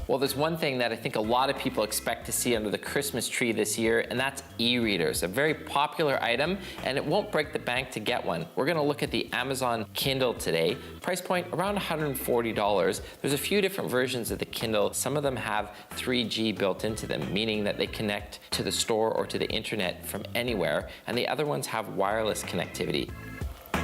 Well, there's one thing that I think a lot of people expect to see under the Christmas tree this year, and that's e-readers, a very popular item, and it won't break the bank to get one. We're gonna look at the Amazon Kindle today. Price point around $140. There's a few different versions of the Kindle. Some of them have 3G built into them, meaning that they connect to the store or to the internet from anywhere, and the other ones have wireless connectivity.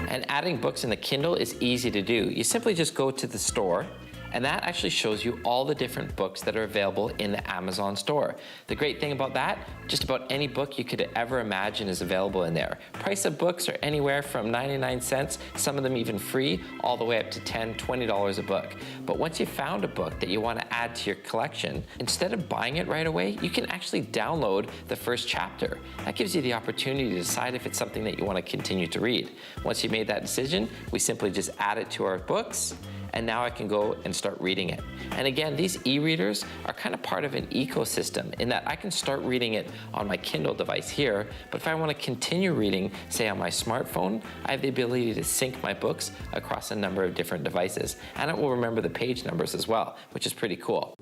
And adding books in the Kindle is easy to do. You simply just go to the store, and that actually shows you all the different books that are available in the Amazon store. The great thing about that, just about any book you could ever imagine is available in there. Price of books are anywhere from 99 cents, some of them even free, all the way up to $10, $20 a book. But once you've found a book that you want to add to your collection, instead of buying it right away, you can actually download the first chapter. That gives you the opportunity to decide if it's something that you want to continue to read. Once you've made that decision, we simply just add it to our books, and now I can go and start reading it. And again, these e-readers are kind of part of an ecosystem in that I can start reading it on my Kindle device here, but if I want to continue reading, say on my smartphone, I have the ability to sync my books across a number of different devices. And it will remember the page numbers as well, which is pretty cool.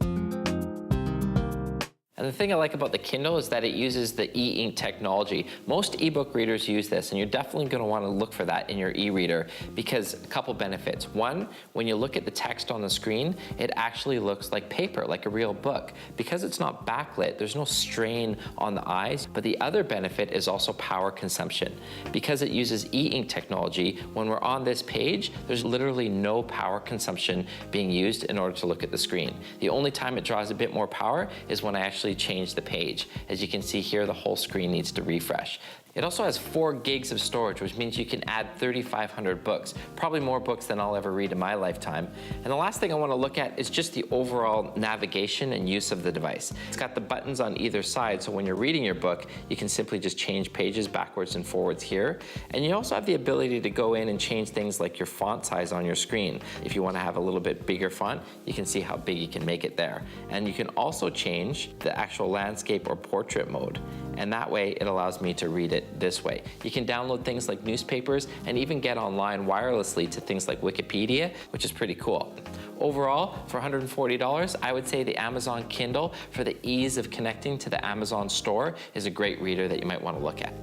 And the thing I like about the Kindle is that it uses the e-ink technology. Most ebook readers use this, and you're definitely going to want to look for that in your e-reader because a couple benefits. One, when you look at the text on the screen, it actually looks like paper, like a real book. Because it's not backlit, there's no strain on the eyes, but the other benefit is also power consumption. Because it uses e-ink technology, when we're on this page, there's literally no power consumption being used in order to look at the screen. The only time it draws a bit more power is when I actually change the page. As you can see here, the whole screen needs to refresh. It also has 4 gigs of storage, which means you can add 3,500 books, probably more books than I'll ever read in my lifetime. And the last thing I want to look at is just the overall navigation and use of the device. It's got the buttons on either side, so when you're reading your book, you can simply just change pages backwards and forwards here. And you also have the ability to go in and change things like your font size on your screen. If you want to have a little bit bigger font, you can see how big you can make it there. And you can also change the actual landscape or portrait mode. And that way it allows me to read it this way. You can download things like newspapers and even get online wirelessly to things like Wikipedia, which is pretty cool. Overall, for $140, I would say the Amazon Kindle, for the ease of connecting to the Amazon store, is a great reader that you might want to look at.